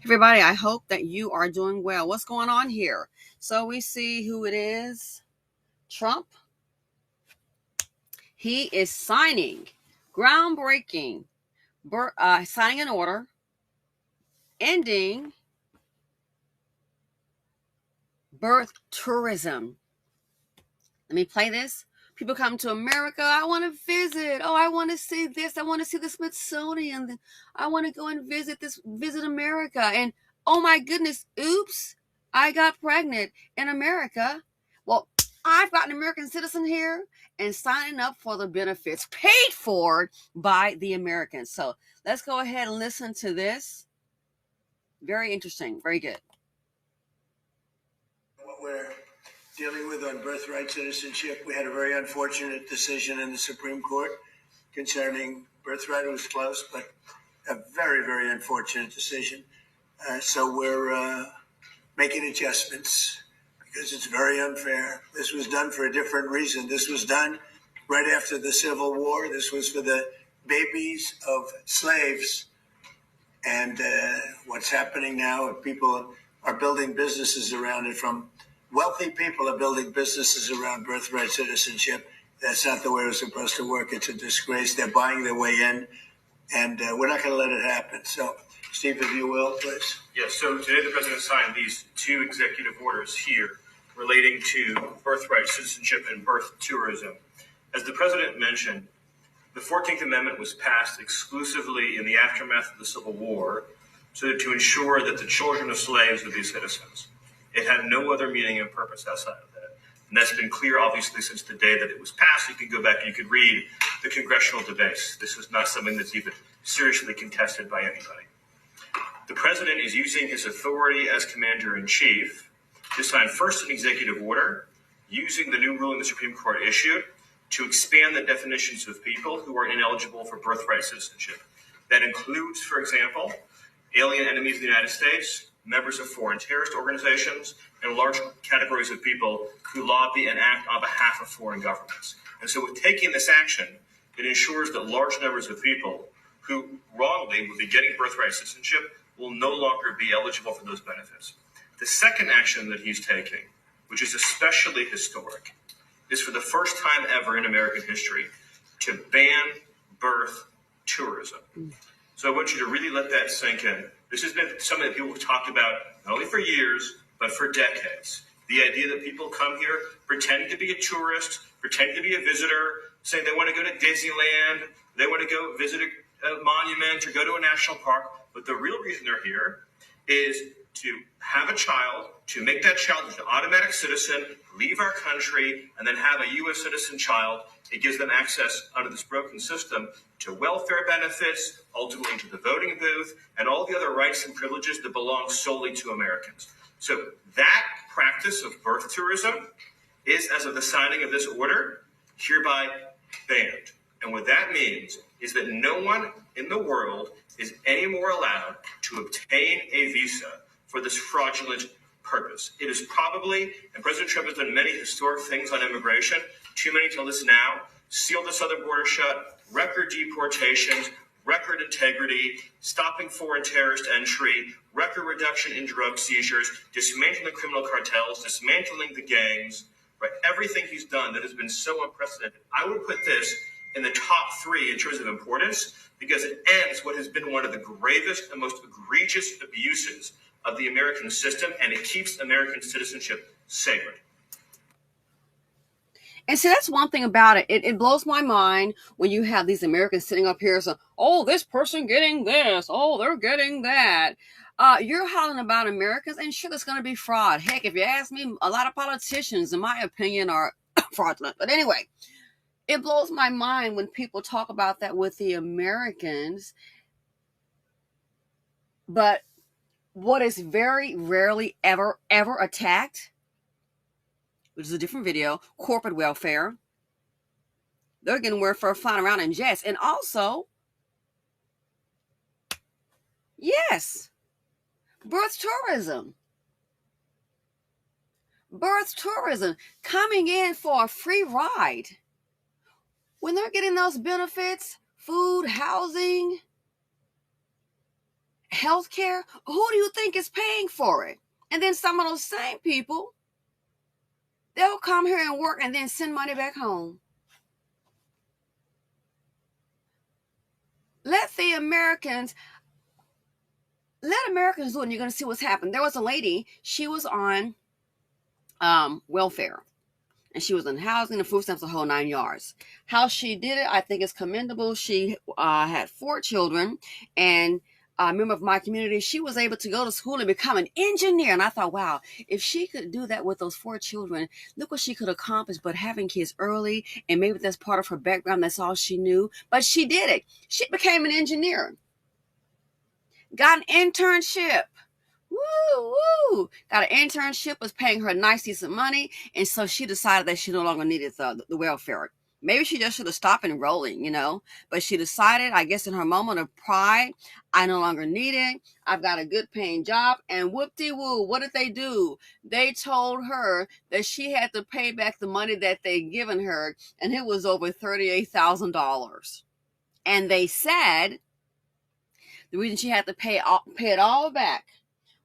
Everybody, I hope that you are doing well. What's going on here? So we see who it is. Trump. He is signing groundbreaking, signing an order ending birth tourism. Let me play this. People come to America. I want to visit. Oh, I want to see this. I want to see the Smithsonian. I want to go and visit America. And oh my goodness, oops, I got pregnant in America. Well, I've got an American citizen here and signing up for the benefits paid for by the Americans. So let's go ahead and listen to this. Very interesting. Very good. What we're dealing with on birthright citizenship, we had a very unfortunate decision in the Supreme Court concerning birthright. It was close, but a very, very unfortunate decision. So we're making adjustments because it's very unfair. This was done for a different reason. This was done right after the Civil War. This was for the babies of slaves. And what's happening now, people are building businesses around it. From wealthy people are building businesses around birthright citizenship. That's not the way it was supposed to work. It's a disgrace. They're buying their way in, and we're not going to let it happen. So, Steve, if you will, please. Yes, so today the president signed these two executive orders here relating to birthright citizenship and birth tourism. As the president mentioned, the 14th Amendment was passed exclusively in the aftermath of the Civil War to ensure that the children of slaves would be citizens. It had no other meaning and purpose outside of that. And that's been clear, obviously, since the day that it was passed. You can go back and you could read the congressional debates. This is not something that's even seriously contested by anybody. The president is using his authority as commander-in-chief to sign first an executive order using the new ruling the Supreme Court issued to expand the definitions of people who are ineligible for birthright citizenship. That includes, for example, alien enemies of the United States, members of foreign terrorist organizations, and large categories of people who lobby and act on behalf of foreign governments. And so with taking this action, it ensures that large numbers of people who wrongly would be getting birthright citizenship will no longer be eligible for those benefits. The second action that he's taking, which is especially historic, is for the first time ever in American history to ban birth tourism. So I want you to really let that sink in. This has been something that people have talked about not only for years, but for decades. The idea that people come here pretending to be a tourist, pretending to be a visitor, saying they want to go to Disneyland, they want to go visit a monument or go to a national park. But the real reason they're here is to have a child, to make that child an automatic citizen, leave our country, and then have a U.S. citizen child. It gives them access under this broken system to welfare benefits, ultimately to the voting booth, and all the other rights and privileges that belong solely to Americans. So that practice of birth tourism is, as of the signing of this order, hereby banned. And what that means is that no one in the world is any more allowed to obtain a visa for this fraudulent purpose. It is probably, and President Trump has done many historic things on immigration, too many to list now, sealed the southern border shut, record deportations, record integrity, stopping foreign terrorist entry, record reduction in drug seizures, dismantling the criminal cartels, dismantling the gangs, right? Everything he's done that has been so unprecedented. I would put this in the top three in terms of importance because it ends what has been one of the gravest and most egregious abuses of the American system, and it keeps American citizenship sacred. And see, that's one thing about it. It blows my mind when you have these Americans sitting up here saying, oh, this person getting this. Oh, they're getting that. You're hollering about Americans, and sure, there's going to be fraud. Heck, if you ask me, a lot of politicians, in my opinion, are fraudulent. But anyway, it blows my mind when people talk about that with the Americans. But what is very rarely ever attacked, which is a different video, corporate welfare. They're getting welfare flying around in jets. And also, yes, birth tourism. Birth tourism, coming in for a free ride. When they're getting those benefits, food, housing, health care, who do you think is paying for it? And then some of those same people, they'll come here and work and then send money back home. Let Americans do it, and you're going to see what's happened. There was a lady, she was on welfare, and she was in housing and food stamps, the whole 9 yards. How she did it, I think, is commendable. She had 4 children, and a member of my community, she was able to go to school and become an engineer. And I thought, wow, if she could do that with those 4 children, look what she could accomplish. But having kids early, and maybe that's part of her background, that's all she knew. But she did it. She became an engineer, got an internship. Woo! Got an internship, was paying her nice, decent money, and so she decided that she no longer needed the welfare. Maybe she just should have stopped enrolling, but she decided, I guess in her moment of pride, I no longer need it. I've got a good paying job, and whoop-de-woo, what did they do? They told her that she had to pay back the money that they'd given her, and it was over $38,000. And they said the reason she had to pay it all back,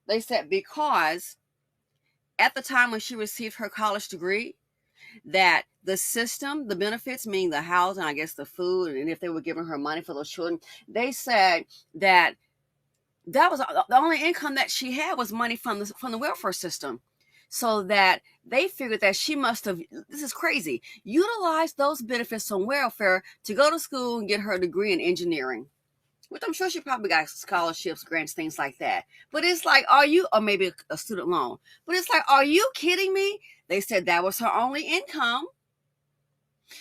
they said because at the time when she received her college degree, that the system, the benefits, meaning the housing, I guess the food, and if they were giving her money for those children, they said that was the only income that she had was money from the welfare system. So that they figured that she must have, this is crazy, utilized those benefits from welfare to go to school and get her degree in engineering. Which I'm sure she probably got scholarships, grants, things like that. But it's like, or maybe a student loan. But it's like, are you kidding me? They said that was her only income.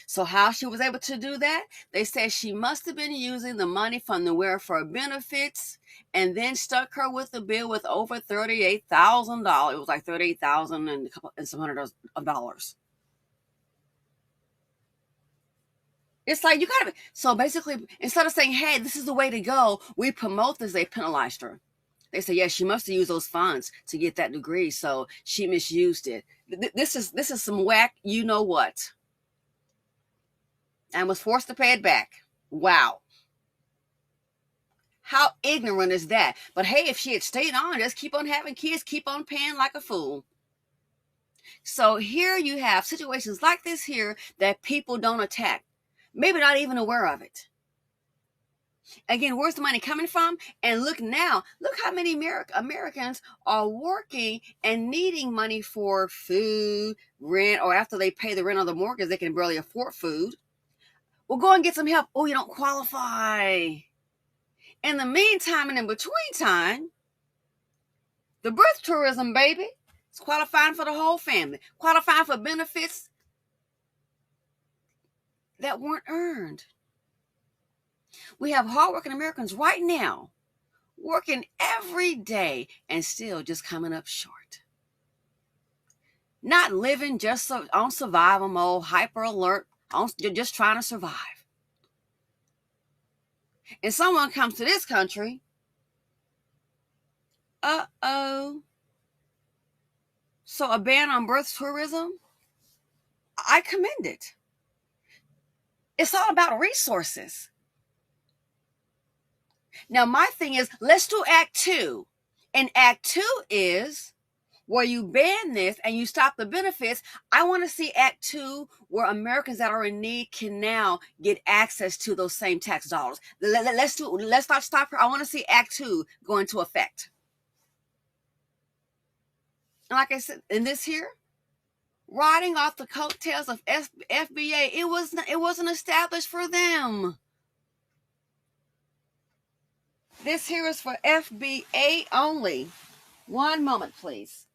So how she was able to do that? They said she must have been using the money from the welfare benefits and then stuck her with the bill with over $38,000. It was like $38,000 and some $100. It's like, you gotta, so basically, instead of saying, hey, this is the way to go, we promote this, they penalized her. They said, yeah, she must have used those funds to get that degree, so she misused it. This is some whack, you know what, and was forced to pay it back. Wow. How ignorant is that? But hey, if she had stayed on, just keep on having kids, keep on paying like a fool. So here you have situations like this here that people don't attack. Maybe not even aware of it. Again, where's the money coming from? And look how many Americans are working and needing money for food, rent, or after they pay the rent or the mortgage, they can barely afford food. Well, go and get some help. Oh, you don't qualify. In the meantime and in between time, the birth tourism, baby, is qualifying for the whole family, qualifying for benefits that weren't earned. We have hardworking Americans right now working every day and still just coming up short. Not living just on survival mode, hyper alert, just trying to survive. And someone comes to this country, so a ban on birth tourism, I commend it. It's all about resources. Now, my thing is, let's do Act 2. And Act 2 is where you ban this and you stop the benefits. I want to see Act 2 where Americans that are in need can now get access to those same tax dollars. Let's not stop here. I want to see Act 2 go into effect. And like I said, in this here, riding off the coattails of FBA, it wasn't established for them. This here is for FBA only. One moment, please.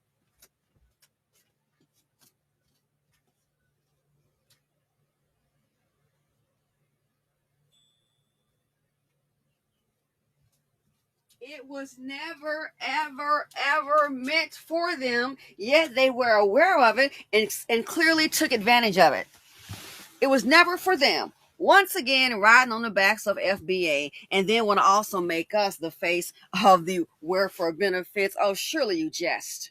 It was never, ever, ever meant for them, yet they were aware of it and clearly took advantage of it. It was never for them. Once again, riding on the backs of FBA, and then want to also make us the face of the welfare benefits. Oh, surely you jest.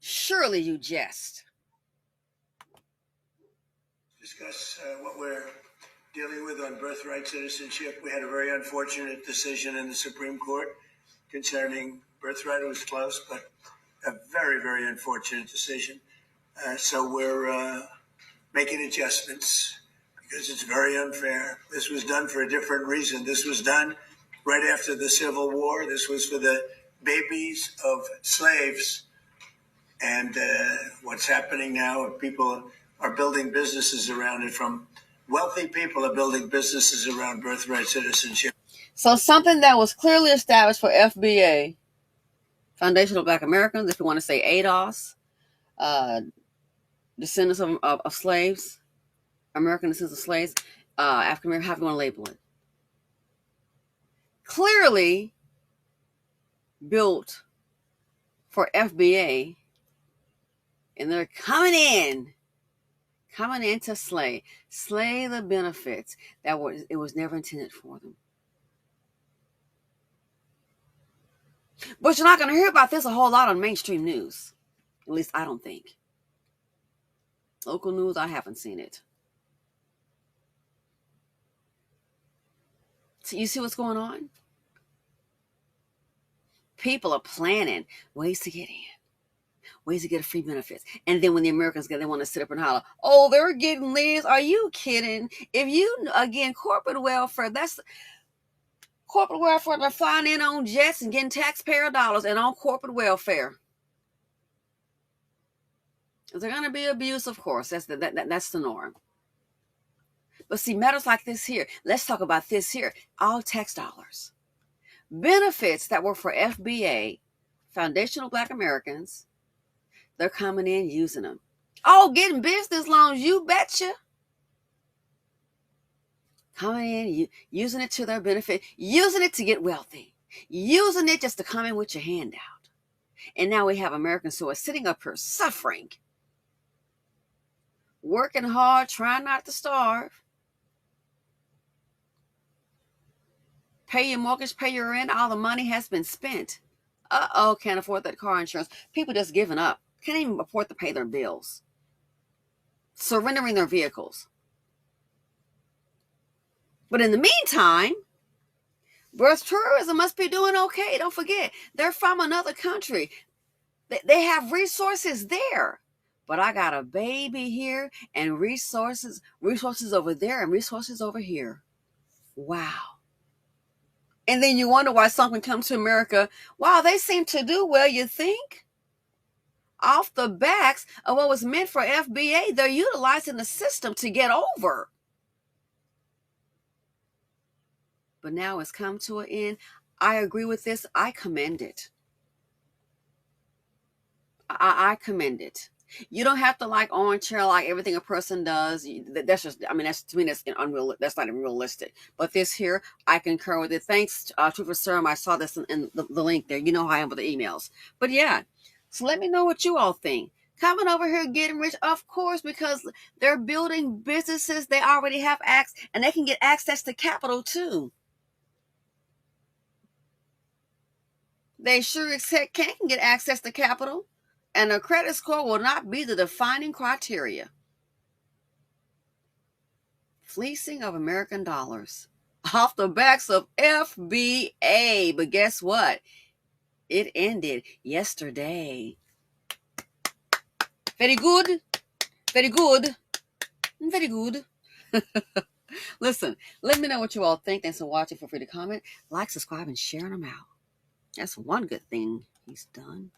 Surely you jest. Discuss what we're dealing with on birthright citizenship. We had a very unfortunate decision in the Supreme Court concerning birthright. It was close, but a very, very unfortunate decision. So we're making adjustments because it's very unfair. This was done for a different reason. This was done right after the Civil War. This was for the babies of slaves. And what's happening now, people are building businesses around it. From wealthy people are building businesses around birthright citizenship. So something that was clearly established for FBA, Foundational Black Americans, if you want to say ADOS, descendants of slaves, American descendants of slaves, African American, however you want to label it, clearly built for FBA, and they're coming in to slay the benefits that it was never intended for them. But you're not going to hear about this a whole lot on mainstream news. At least I don't think. Local news, I haven't seen it. So you see what's going on? People are planning ways to get in, ways to get free benefits. And then when the Americans get, they want to sit up and holler, oh, they're getting this. Are you kidding? If you, again, corporate welfare, that's corporate welfare. They're flying in on jets and getting taxpayer dollars and on corporate welfare. Is there going to be abuse? Of course. That's the norm. But see, matters like this here, let's talk about this here, all tax dollars. Benefits that were for FBA, Foundational Black Americans, they're coming in using them. Oh, getting business loans, you betcha. Coming in, using it to their benefit, using it to get wealthy, using it just to come in with your hand out. And now we have Americans who are sitting up here suffering, working hard, trying not to starve. Pay your mortgage, pay your rent, all the money has been spent. Can't afford that car insurance. People just giving up. Can't even afford to pay their bills. Surrendering their vehicles. But in the meantime, birth tourism must be doing okay. Don't forget, they're from another country. They have resources there. But I got a baby here and resources over there and resources over here. Wow. And then you wonder why something comes to America. Wow, they seem to do well, you think? Off the backs of what was meant for FBA, they're utilizing the system to get over. But now it's come to an end. I agree with this. I commend it. I commend it. You don't have to like orange hair like everything a person does. That's just, I mean, that's to me, that's unreal. That's not even realistic. But this here, I concur with it. Thanks, Truth or Serum. I saw this in the link there. You know how I am with the emails. But yeah, so let me know what you all think. Coming over here getting rich, of course, because they're building businesses. They already have access, and they can get access to capital too. They sure can get access to capital. And a credit score will not be the defining criteria. Fleecing of American dollars off the backs of FBA. But guess what? It ended yesterday. Very good. Very good. Very good. Listen, let me know what you all think. Thanks for watching. Feel free to comment, like, subscribe, and share them out. That's one good thing he's done.